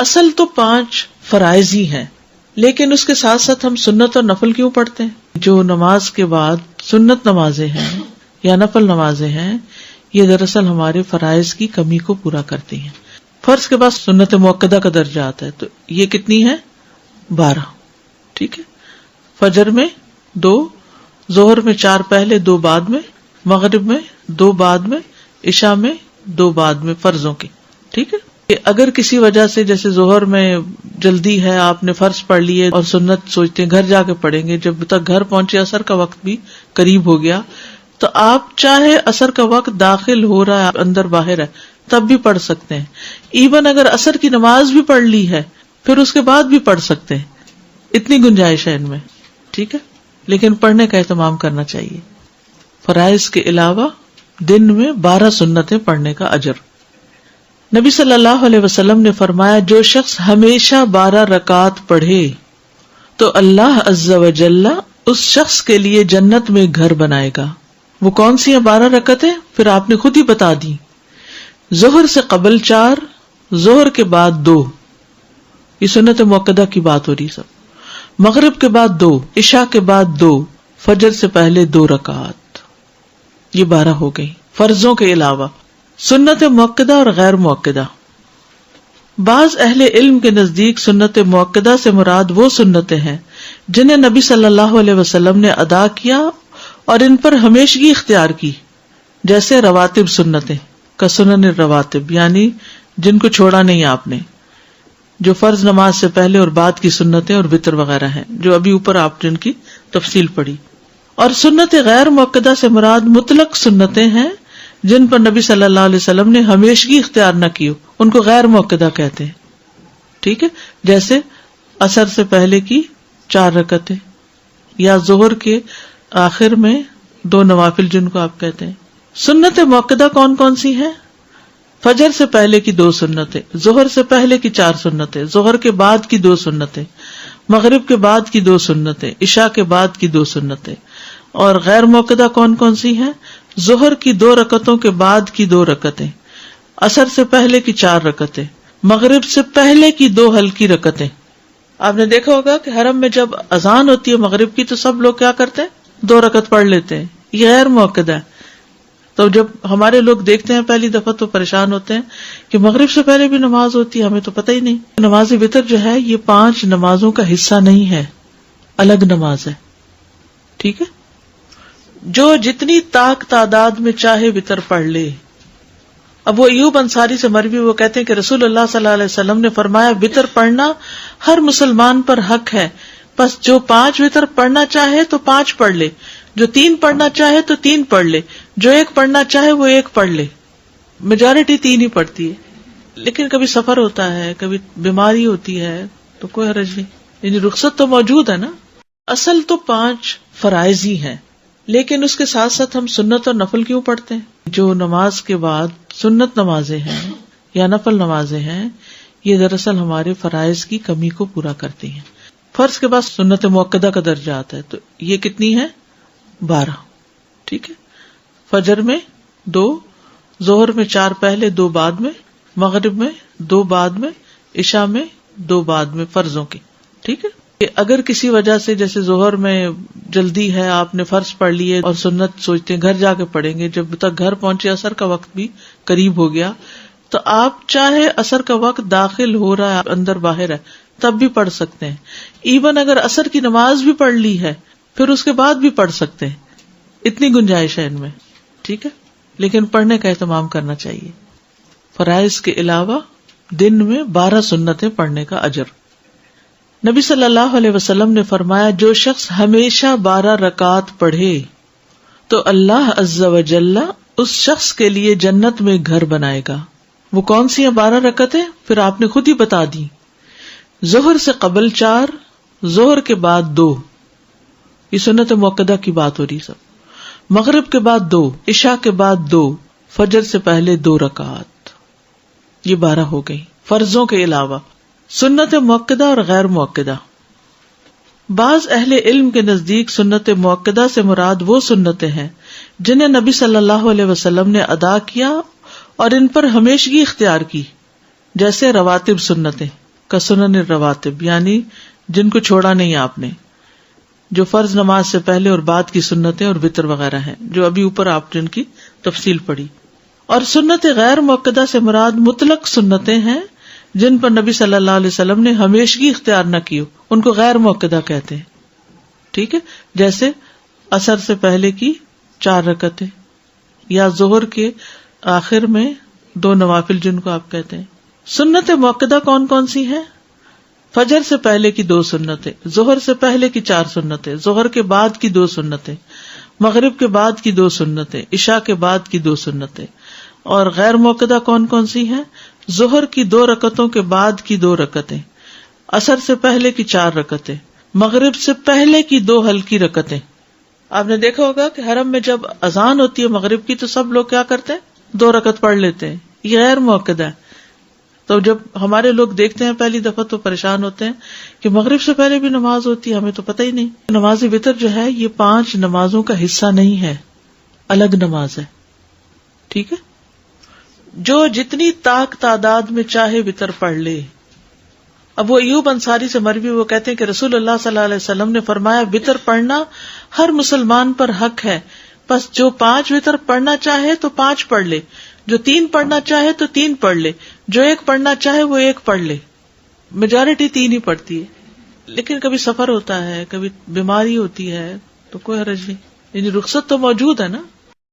اصل تو 5 فرائض ہی ہیں، لیکن اس کے ساتھ ساتھ ہم سنت اور نفل کیوں پڑھتے ہیں؟ جو نماز کے بعد سنت نمازیں ہیں یا نفل نمازیں ہیں، یہ دراصل ہمارے فرائض کی کمی کو پورا کرتی ہیں. فرض کے بعد سنت مؤکدہ کا درجہ آتا ہے، تو یہ کتنی ہے؟ 12. ٹھیک ہے. فجر میں 2، ظہر میں 4 پہلے 2 بعد میں، مغرب میں 2 بعد میں، عشاء میں 2 بعد میں فرضوں کی. ٹھیک ہے. اگر کسی وجہ سے جیسے ظہر میں جلدی ہے، آپ نے فرض پڑھ لیے اور سنت سوچتے ہیں گھر جا کے پڑھیں گے، جب تک گھر پہنچے عصر کا وقت بھی قریب ہو گیا، تو آپ چاہے عصر کا وقت داخل ہو رہا ہے اندر باہر ہے تب بھی پڑھ سکتے ہیں. ایون اگر عصر کی نماز بھی پڑھ لی ہے پھر اس کے بعد بھی پڑھ سکتے ہیں، اتنی گنجائش ہے ان میں. ٹھیک ہے. لیکن پڑھنے کا اہتمام کرنا چاہیے. فرائض کے علاوہ دن میں 12 سنتیں پڑھنے کا اجر. نبی صلی اللہ علیہ وسلم نے فرمایا، جو شخص ہمیشہ 12 رکعات پڑھے تو اللہ عز و جل اس شخص کے لیے جنت میں گھر بنائے گا. وہ کون سی ہیں 12 رکعتیں؟ پھر آپ نے خود ہی بتا دی. ظہر سے قبل 4، ظہر کے بعد 2، یہ سنت مؤکدہ کی بات ہو رہی سب. مغرب کے بعد 2، عشاء کے بعد 2، فجر سے پہلے 2 رکعات. یہ 12 ہو گئی فرضوں کے علاوہ. سنت مؤکدہ اور غیر مؤکدہ. بعض اہل علم کے نزدیک سنت مؤکدہ سے مراد وہ سنتیں ہیں جنہیں نبی صلی اللہ علیہ وسلم نے ادا کیا اور ان پر ہمیشگی اختیار کی، جیسے رواتب سنتیں کا سنن الرواتب، یعنی جن کو چھوڑا نہیں آپ نے، جو فرض نماز سے پہلے اور بعد کی سنتیں اور وتر وغیرہ ہیں، جو ابھی اوپر آپ جن کی تفصیل پڑھی. اور سنت غیر مؤکدہ سے مراد مطلق سنتیں ہیں جن پر نبی صلی اللہ علیہ وسلم نے ہمیشگی اختیار نہ کی، ان کو غیر مؤکدہ کہتے ہیں. ٹھیک ہے. جیسے عصر سے پہلے کی 4 رکعتیں یا ظہر کے آخر میں 2 نوافل جن کو آپ کہتے ہیں. سنت مؤکدہ کون کون سی ہیں؟ فجر سے پہلے کی 2 سنتیں، ظہر سے پہلے کی 4 سنتیں، ظہر کے بعد کی 2 سنتیں، مغرب کے بعد کی 2 سنتیں، عشاء کے بعد کی 2 سنتیں. اور غیر مؤکدہ کون کون سی ہیں؟ ظہر کی 2 رکعتوں کے بعد کی 2 رکعتیں، عصر سے پہلے کی 4 رکعتیں، مغرب سے پہلے کی 2 ہلکی رکعتیں. آپ نے دیکھا ہوگا کہ حرم میں جب اذان ہوتی ہے مغرب کی تو سب لوگ کیا کرتے ہیں؟ 2 رکعت پڑھ لیتے ہیں. یہ غیر مؤکدہ ہے. تو جب ہمارے لوگ دیکھتے ہیں پہلی دفعہ تو پریشان ہوتے ہیں کہ مغرب سے پہلے بھی نماز ہوتی ہے، ہمیں تو پتہ ہی نہیں. نماز وتر جو ہے یہ 5 نمازوں کا حصہ نہیں ہے، الگ نماز ہے. ٹھیک ہے. جو جتنی تعداد میں چاہے وتر پڑھ لے. اب وہ ایوب انصاری سے مروی، وہ کہتے ہیں کہ رسول اللہ صلی اللہ علیہ وسلم نے فرمایا، وتر پڑھنا ہر مسلمان پر حق ہے، بس جو 5 وتر پڑھنا چاہے تو 5 پڑھ لے، جو 3 پڑھنا چاہے تو 3 پڑھ لے، جو 1 پڑھنا چاہے وہ 1 پڑھ لے. میجورٹی 3 ہی پڑھتی ہے، لیکن کبھی سفر ہوتا ہے، کبھی بیماری ہوتی ہے تو کوئی حرج نہیں، یعنی رخصت تو موجود ہے نا. اصل تو 5 فرائض ہی ہیں، لیکن اس کے ساتھ ساتھ ہم سنت اور نفل کیوں پڑھتے ہیں؟ جو نماز کے بعد سنت نمازیں ہیں یا نفل نمازیں ہیں، یہ دراصل ہمارے فرائض کی کمی کو پورا کرتی ہیں. فرض کے بعد سنت مؤکدہ کا درجہ آتا ہے، تو یہ کتنی ہے؟ 12. ٹھیک ہے. فجر میں 2، ظہر میں 4 پہلے 2 بعد میں، مغرب میں 2 بعد میں، عشاء میں 2 بعد میں فرضوں کی. ٹھیک ہے. اگر کسی وجہ سے جیسے ظہر میں جلدی ہے، آپ نے فرض پڑھ لیے اور سنت سوچتے ہیں گھر جا کے پڑھیں گے، جب تک گھر پہنچے عصر کا وقت بھی قریب ہو گیا، تو آپ چاہے عصر کا وقت داخل ہو رہا ہے اندر باہر ہے تب بھی پڑھ سکتے ہیں. ایون اگر عصر کی نماز بھی پڑھ لی ہے پھر اس کے بعد بھی پڑھ سکتے ہیں، اتنی گنجائش ہے ان میں. ٹھیک ہے. لیکن پڑھنے کا اہتمام کرنا چاہیے. فرائض کے علاوہ دن میں 12 سنتیں پڑھنے کا اجر. نبی صلی اللہ علیہ وسلم نے فرمایا، جو شخص ہمیشہ 12 رکعات پڑھے تو اللہ عز و جل اس شخص کے لیے جنت میں گھر بنائے گا. وہ کون سی ہیں 12 رکعتیں؟ پھر آپ نے خود ہی بتا دی. ظہر سے قبل 4، ظہر کے بعد 2، یہ سنت مؤکدہ کی بات ہو رہی سب. مغرب کے بعد 2، عشاء کے بعد 2، فجر سے پہلے 2 رکعات. یہ 12 ہو گئی فرضوں کے علاوہ. سنت مؤکدہ اور غیر مؤکدہ. بعض اہل علم کے نزدیک سنت مؤکدہ سے مراد وہ سنتیں ہیں جنہیں نبی صلی اللہ علیہ وسلم نے ادا کیا اور ان پر ہمیشگی اختیار کی، جیسے رواتب سنتیں کسنن الرواتب یعنی جن کو چھوڑا نہیں آپ نے، جو فرض نماز سے پہلے اور بعد کی سنتیں اور وتر وغیرہ ہیں، جو ابھی اوپر آپ جن کی تفصیل پڑھی. اور سنت غیر مؤکدہ سے مراد مطلق سنتیں ہیں جن پر نبی صلی اللہ علیہ وسلم نے ہمیشگی اختیار نہ کی ہو، ان کو غیر مؤکدہ کہتے ہیں. ٹھیک ہے، جیسے عصر سے پہلے کی 4 رکعتیں یا ظہر کے آخر میں 2 نوافل جن کو آپ کہتے ہیں. سنت مؤکدہ کون کون سی ہیں؟ فجر سے پہلے کی 2 سنتیں، ظہر سے پہلے کی 4 سنتیں، ظہر کے بعد کی 2 سنتیں، مغرب کے بعد کی 2 سنتیں، عشاء کے بعد کی 2 سنتیں. اور غیر مؤکدہ کون کون سی ہیں؟ ظہر کی 2 رکعتوں کے بعد کی 2 رکعتیں، عصر سے پہلے کی 4 رکعتیں، مغرب سے پہلے کی 2 ہلکی رکعتیں. آپ نے دیکھا ہوگا کہ حرم میں جب اذان ہوتی ہے مغرب کی تو سب لوگ کیا کرتے ہیں؟ 2 رکعت پڑھ لیتے ہیں. یہ غیر مؤکدہ ہے. تو جب ہمارے لوگ دیکھتے ہیں پہلی دفعہ تو پریشان ہوتے ہیں کہ مغرب سے پہلے بھی نماز ہوتی ہے، ہمیں تو پتہ ہی نہیں. نماز وتر جو ہے یہ 5 نمازوں کا حصہ نہیں ہے، الگ نماز ہے. ٹھیک ہے، جو جتنی تعداد میں چاہے وتر پڑھ لے. اب وہ ایوب انصاری سے مروی، وہ کہتے ہیں کہ رسول اللہ صلی اللہ علیہ وسلم نے فرمایا وتر پڑھنا ہر مسلمان پر حق ہے، بس جو 5 وتر پڑھنا چاہے تو 5 پڑھ لے، جو 3 پڑھنا چاہے تو 3 پڑھ لے، جو 1 پڑھنا چاہے وہ 1 پڑھ لے. میجورٹی 3 ہی پڑھتی ہے، لیکن کبھی سفر ہوتا ہے، کبھی بیماری ہوتی ہے تو کوئی حرج نہیں، یعنی رخصت تو موجود ہے نا.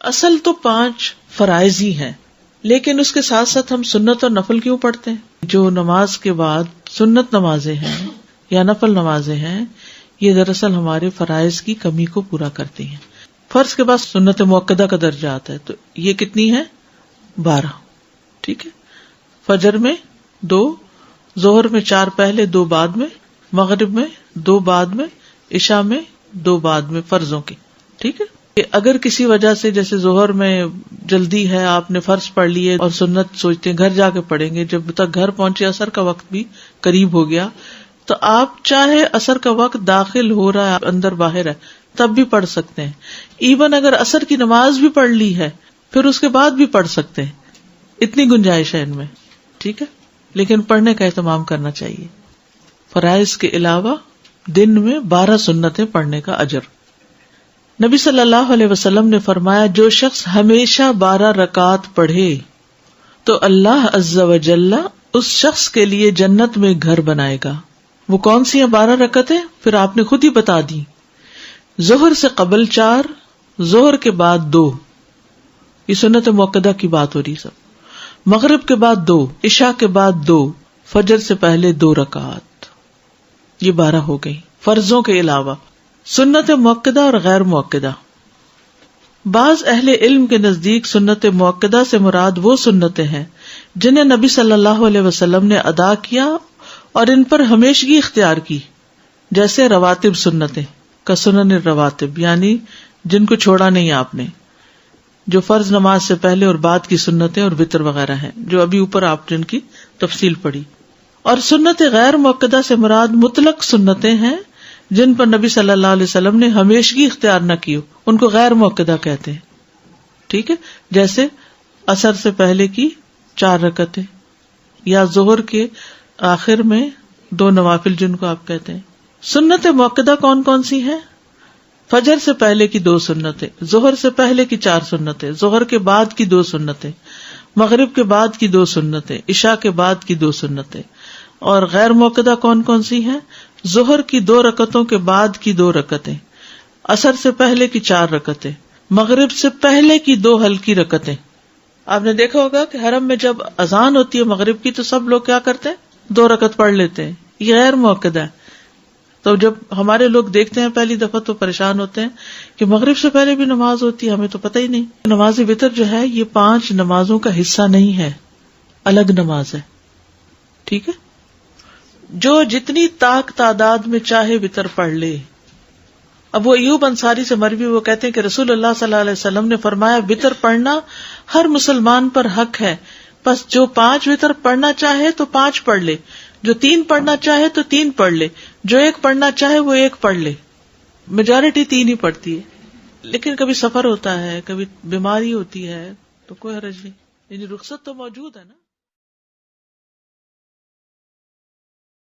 اصل تو 5 فرائض ہی ہیں، لیکن اس کے ساتھ ساتھ ہم سنت اور نفل کیوں پڑھتے ہیں؟ جو نماز کے بعد سنت نمازیں ہیں یا نفل نمازیں ہیں، یہ دراصل ہمارے فرائض کی کمی کو پورا کرتی ہیں. فرض کے بعد سنت مؤکدہ کا درجہ آتا ہے، تو یہ کتنی ہے؟ 12. ٹھیک ہے، فجر میں 2، ظہر میں 4 پہلے 2 بعد میں، مغرب میں 2 بعد میں، عشاء میں 2 بعد میں فرضوں کی. ٹھیک ہے، اگر کسی وجہ سے جیسے ظہر میں جلدی ہے، آپ نے فرض پڑھ لیے اور سنت سوچتے ہیں گھر جا کے پڑھیں گے، جب تک گھر پہنچے عصر کا وقت بھی قریب ہو گیا، تو آپ چاہے عصر کا وقت داخل ہو رہا ہے اندر باہر ہے تب بھی پڑھ سکتے ہیں. ایون اگر عصر کی نماز بھی پڑھ لی ہے پھر اس کے بعد بھی پڑھ سکتے ہیں، اتنی گنجائش ہے ان میں. ٹھیک ہے، لیکن پڑھنے کا اہتمام کرنا چاہیے. فرائض کے علاوہ دن میں 12 سنتیں پڑھنے کا اجر. نبی صلی اللہ علیہ وسلم نے فرمایا جو شخص ہمیشہ 12 رکعات پڑھے تو اللہ عز و جل اس شخص کے لیے جنت میں گھر بنائے گا. وہ کون سی ہیں 12 رکعتیں؟ پھر آپ نے خود ہی بتا دی. ظہر سے قبل 4، ظہر کے بعد 2، یہ سنت مؤکدہ کی بات ہو رہی سب. مغرب کے بعد 2، عشاء کے بعد 2، فجر سے پہلے 2 رکعات. یہ 12 ہو گئی فرضوں کے علاوہ. سنت مؤکدہ اور غیر مؤکدہ. بعض اہل علم کے نزدیک سنت مؤکدہ سے مراد وہ سنتیں ہیں جنہیں نبی صلی اللہ علیہ وسلم نے ادا کیا اور ان پر ہمیشگی اختیار کی، جیسے رواتب سنتیں کسنن الرواتب یعنی جن کو چھوڑا نہیں آپ نے، جو فرض نماز سے پہلے اور بعد کی سنتیں اور وتر وغیرہ ہیں، جو ابھی اوپر آپ جن کی تفصیل پڑھی. اور سنت غیر مؤکدہ سے مراد مطلق سنتیں ہیں جن پر نبی صلی اللہ علیہ وسلم نے ہمیشگی اختیار نہ کی ہو، ان کو غیر مؤکدہ کہتے ہیں. ٹھیک ہے، جیسے عصر سے پہلے کی 4 رکعتیں یا ظہر کے آخر میں 2 نوافل جن کو آپ کہتے ہیں. سنت مؤکدہ کون کون سی ہیں؟ فجر سے پہلے کی 2 سنتیں، ظہر سے پہلے کی 4 سنتیں، ظہر کے بعد کی 2 سنتیں، مغرب کے بعد کی 2 سنتیں، عشاء کے بعد کی 2 سنتیں. اور غیر مؤکدہ کون کون سی ہیں؟ ظہر کی 2 رکعتوں کے بعد کی 2 رکعتیں، عصر سے پہلے کی 4 رکعتیں، مغرب سے پہلے کی 2 ہلکی رکعتیں. آپ نے دیکھا ہوگا کہ حرم میں جب اذان ہوتی ہے مغرب کی تو سب لوگ کیا کرتے ہیں؟ 2 رکعت پڑھ لیتے ہیں. یہ غیر مؤکدہ ہے. تو جب ہمارے لوگ دیکھتے ہیں پہلی دفعہ تو پریشان ہوتے ہیں کہ مغرب سے پہلے بھی نماز ہوتی ہے، ہمیں تو پتہ ہی نہیں. نماز وتر جو ہے یہ 5 نمازوں کا حصہ نہیں ہے، الگ نماز ہے. ٹھیک ہے، جو جتنی تعداد میں چاہے وتر پڑھ لے. اب وہ ایوب انصاری سے مروی، وہ کہتے ہیں کہ رسول اللہ صلی اللہ علیہ وسلم نے فرمایا وتر پڑھنا ہر مسلمان پر حق ہے، بس جو 5 وتر پڑھنا چاہے تو 5 پڑھ لے، جو 3 پڑھنا چاہے تو 3 پڑھ لے، جو 1 پڑھنا چاہے وہ 1 پڑھ لے. میجورٹی 3 ہی پڑھتی ہے، لیکن کبھی سفر ہوتا ہے، کبھی بیماری ہوتی ہے تو کوئی حرج نہیں، یعنی رخصت تو موجود ہے نا.